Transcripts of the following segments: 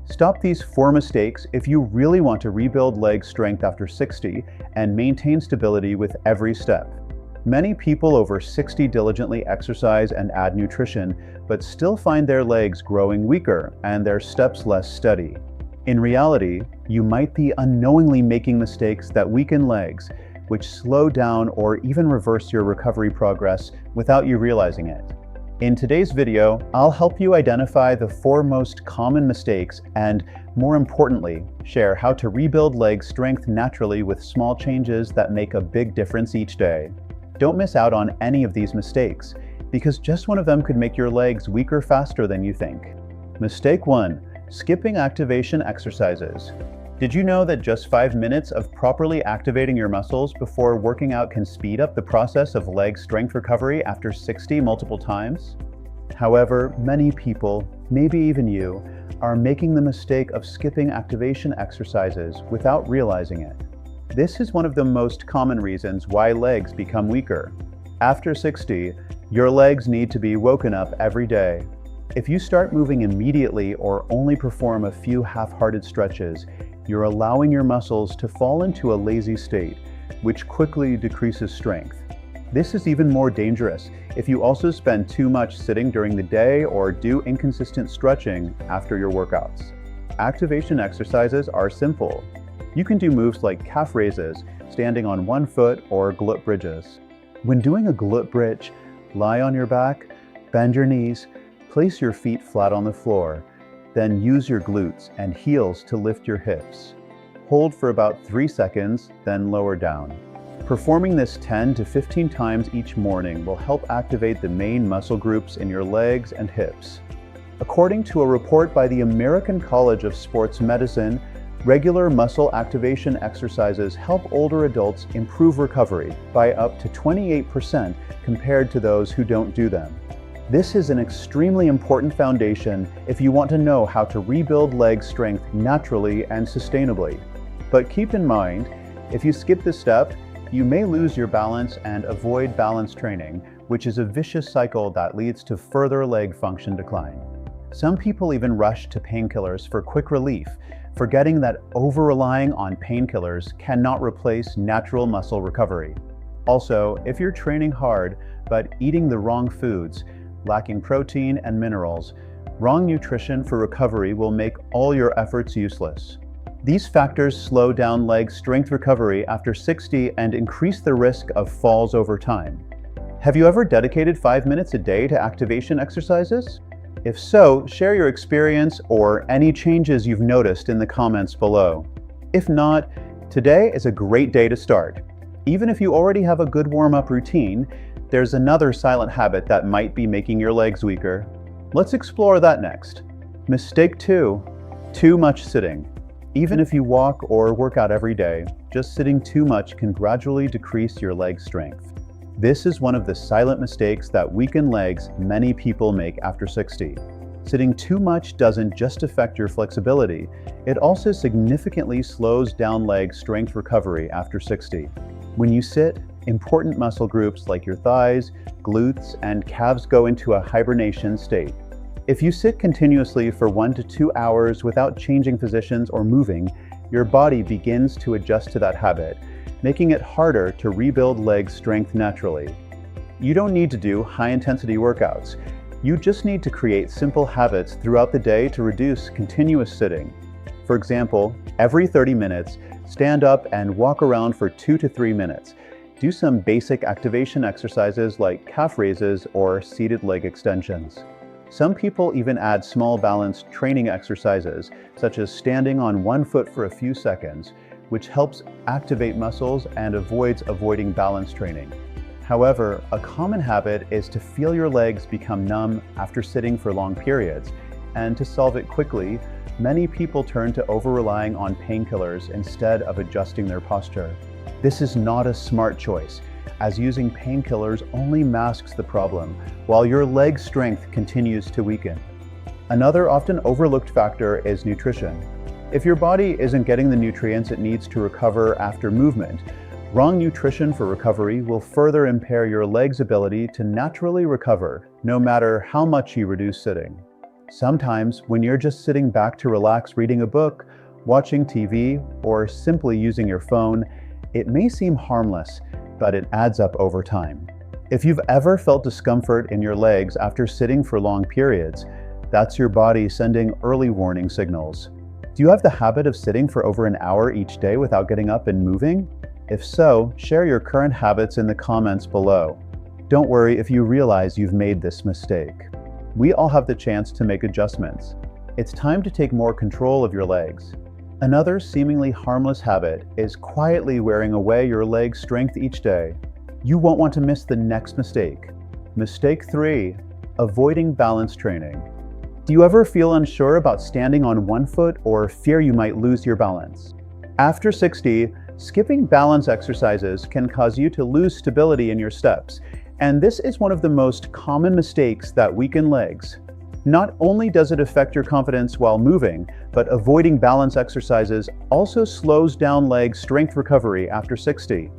Stop these 4 mistakes if you really want to rebuild leg strength after 60 and maintain stability with every step. Many people over 60 diligently exercise and add nutrition, but still find their legs growing weaker and their steps less steady. In reality, you might be unknowingly making mistakes that weaken legs, which slow down or even reverse your recovery progress without you realizing it. In today's video, I'll help you identify the 4 most common mistakes and, more importantly, share how to rebuild leg strength naturally with small changes that make a big difference each day. Don't miss out on any of these mistakes, because just one of them could make your legs weaker faster than you think. Mistake 1. Skipping activation exercises. Did you know that just 5 minutes of properly activating your muscles before working out can speed up the process of leg strength recovery after 60 multiple times? However, many people, maybe even you, are making the mistake of skipping activation exercises without realizing it. This is one of the most common reasons why legs become weaker. After 60, your legs need to be woken up every day. If you start moving immediately or only perform a few half-hearted stretches, you're allowing your muscles to fall into a lazy state, which quickly decreases strength. This is even more dangerous if you also spend too much sitting during the day or do inconsistent stretching after your workouts. Activation exercises are simple. You can do moves like calf raises, standing on one foot, or glute bridges. When doing a glute bridge, lie on your back, bend your knees, place your feet flat on the floor, then use your glutes and heels to lift your hips. Hold for about 3 seconds, then lower down. Performing this 10 to 15 times each morning will help activate the main muscle groups in your legs and hips. According to a report by the American College of Sports Medicine, regular muscle activation exercises help older adults improve recovery by up to 28% compared to those who don't do them. This is an extremely important foundation if you want to know how to rebuild leg strength naturally and sustainably. But keep in mind, if you skip this step, you may lose your balance and avoid balance training, which is a vicious cycle that leads to further leg function decline. Some people even rush to painkillers for quick relief, forgetting that over-relying on painkillers cannot replace natural muscle recovery. Also, if you're training hard but eating the wrong foods, lacking protein and minerals, wrong nutrition for recovery will make all your efforts useless. These factors slow down leg strength recovery after 60 and increase the risk of falls over time. Have you ever dedicated 5 minutes a day to activation exercises? If so, share your experience or any changes you've noticed in the comments below. If not, today is a great day to start. Even if you already have a good warm-up routine, there's another silent habit that might be making your legs weaker. Let's explore that next. Mistake 2. Too much sitting. Even if you walk or work out every day, just sitting too much can gradually decrease your leg strength. This is one of the silent mistakes that weaken legs many people make after 60. Sitting too much doesn't just affect your flexibility, it also significantly slows down leg strength recovery after 60. When you sit, important muscle groups like your thighs, glutes, and calves go into a hibernation state. If you sit continuously for 1 to 2 hours without changing positions or moving, your body begins to adjust to that habit, making it harder to rebuild leg strength naturally. You don't need to do high-intensity workouts. You just need to create simple habits throughout the day to reduce continuous sitting. For example, every 30 minutes, stand up and walk around for 2 to 3 minutes. Do some basic activation exercises like calf raises or seated leg extensions. Some people even add small balance training exercises, such as standing on one foot for a few seconds, which helps activate muscles and avoiding balance training. However, a common habit is to feel your legs become numb after sitting for long periods, and to solve it quickly, many people turn to over-relying on painkillers instead of adjusting their posture. This is not a smart choice, as using painkillers only masks the problem, while your leg strength continues to weaken. Another often overlooked factor is nutrition. If your body isn't getting the nutrients it needs to recover after movement, wrong nutrition for recovery will further impair your leg's ability to naturally recover, no matter how much you reduce sitting. Sometimes, when you're just sitting back to relax reading a book, watching TV, or simply using your phone, it may seem harmless, but it adds up over time. If you've ever felt discomfort in your legs after sitting for long periods, that's your body sending early warning signals. Do you have the habit of sitting for over an hour each day without getting up and moving? If so, share your current habits in the comments below. Don't worry if you realize you've made this mistake. We all have the chance to make adjustments. It's time to take more control of your legs. Another seemingly harmless habit is quietly wearing away your leg strength each day. You won't want to miss the next mistake. Mistake 3, avoiding balance training. Do you ever feel unsure about standing on one foot or fear you might lose your balance? After 60, skipping balance exercises can cause you to lose stability in your steps, and this is one of the most common mistakes that weaken legs. Not only does it affect your confidence while moving, but avoiding balance exercises also slows down leg strength recovery after 60.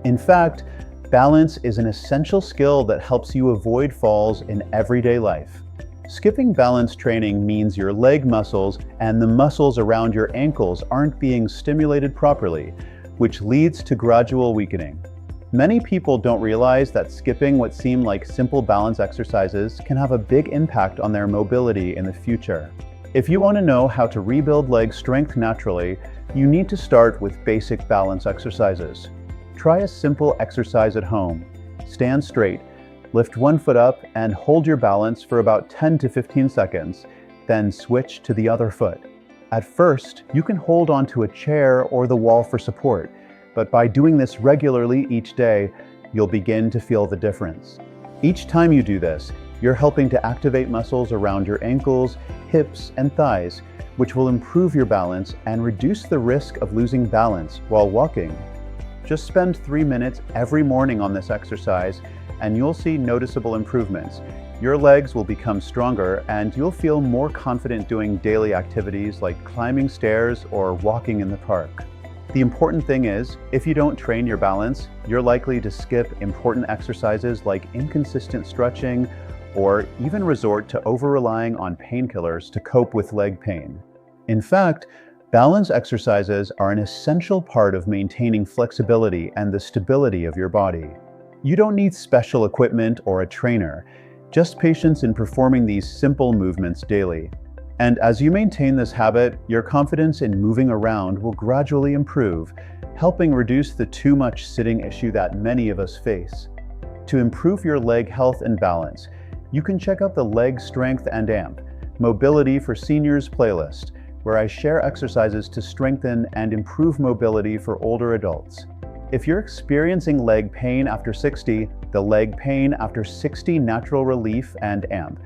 In fact, balance is an essential skill that helps you avoid falls in everyday life. Skipping balance training means your leg muscles and the muscles around your ankles aren't being stimulated properly, which leads to gradual weakening. Many people don't realize that skipping what seem like simple balance exercises can have a big impact on their mobility in the future. If you want to know how to rebuild leg strength naturally, you need to start with basic balance exercises. Try a simple exercise at home. Stand straight, lift one foot up, and hold your balance for about 10 to 15 seconds, then switch to the other foot. At first, you can hold onto a chair or the wall for support, but by doing this regularly each day, you'll begin to feel the difference. Each time you do this, you're helping to activate muscles around your ankles, hips, and thighs, which will improve your balance and reduce the risk of losing balance while walking. Just spend 3 minutes every morning on this exercise, and you'll see noticeable improvements. Your legs will become stronger, and you'll feel more confident doing daily activities like climbing stairs or walking in the park. The important thing is, if you don't train your balance, you're likely to skip important exercises like inconsistent stretching or even resort to over-relying on painkillers to cope with leg pain. In fact, balance exercises are an essential part of maintaining flexibility and the stability of your body. You don't need special equipment or a trainer, just patience in performing these simple movements daily. And as you maintain this habit, your confidence in moving around will gradually improve, helping reduce the too much sitting issue that many of us face. To improve your leg health and balance, you can check out the Leg Strength and AMP Mobility for Seniors playlist, where I share exercises to strengthen and improve mobility for older adults. If you're experiencing leg pain after 60, the Leg Pain After 60 Natural Relief and AMP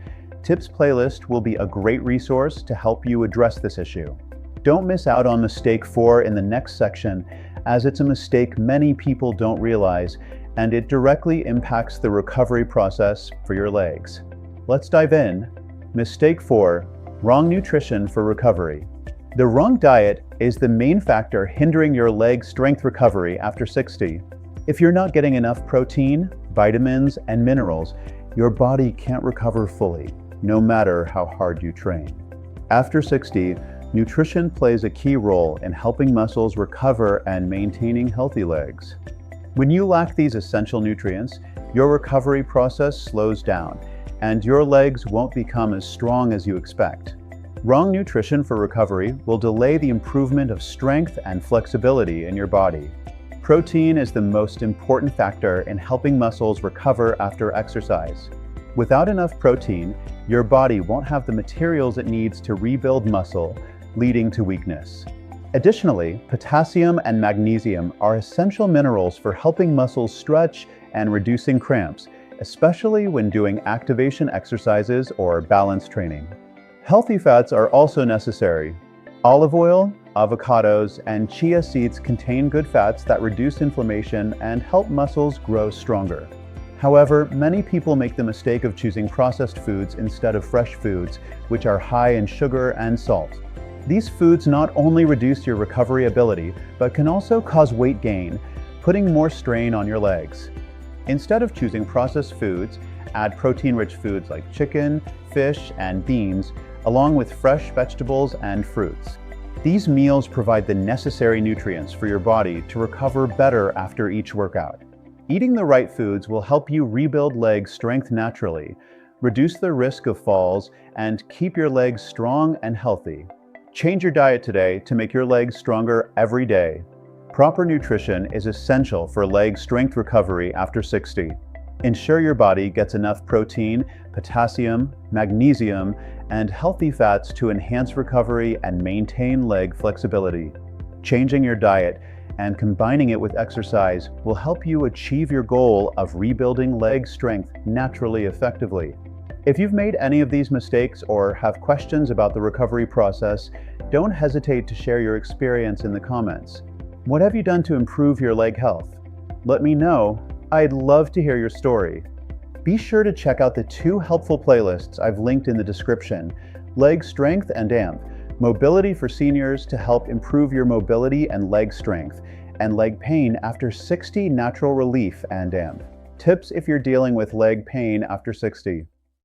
Tips playlist will be a great resource to help you address this issue. Don't miss out on Mistake 4 in the next section, as it's a mistake many people don't realize, and it directly impacts the recovery process for your legs. Let's dive in. Mistake 4, wrong nutrition for recovery. The wrong diet is the main factor hindering your leg strength recovery after 60. If you're not getting enough protein, vitamins, and minerals, your body can't recover fully, no matter how hard you train. After 60, nutrition plays a key role in helping muscles recover and maintaining healthy legs. When you lack these essential nutrients, your recovery process slows down, and your legs won't become as strong as you expect. Wrong nutrition for recovery will delay the improvement of strength and flexibility in your body. Protein is the most important factor in helping muscles recover after exercise. Without enough protein, your body won't have the materials it needs to rebuild muscle, leading to weakness. Additionally, potassium and magnesium are essential minerals for helping muscles stretch and reducing cramps, especially when doing activation exercises or balance training. Healthy fats are also necessary. Olive oil, avocados, and chia seeds contain good fats that reduce inflammation and help muscles grow stronger. However, many people make the mistake of choosing processed foods instead of fresh foods, which are high in sugar and salt. These foods not only reduce your recovery ability, but can also cause weight gain, putting more strain on your legs. Instead of choosing processed foods, add protein-rich foods like chicken, fish, and beans, along with fresh vegetables and fruits. These meals provide the necessary nutrients for your body to recover better after each workout. Eating the right foods will help you rebuild leg strength naturally, reduce the risk of falls, and keep your legs strong and healthy. Change your diet today to make your legs stronger every day. Proper nutrition is essential for leg strength recovery after 60. Ensure your body gets enough protein, potassium, magnesium, and healthy fats to enhance recovery and maintain leg flexibility. Changing your diet and combining it with exercise will help you achieve your goal of rebuilding leg strength naturally effectively. If you've made any of these mistakes or have questions about the recovery process, don't hesitate to share your experience in the comments. What have you done to improve your leg health? Let me know. I'd love to hear your story. Be sure to check out the 2 helpful playlists I've linked in the description: Leg Strength and AMP, Mobility for Seniors to help improve your mobility and leg strength, and Leg Pain After 60 Natural Relief and AMP, Tips if you're dealing with leg pain after 60.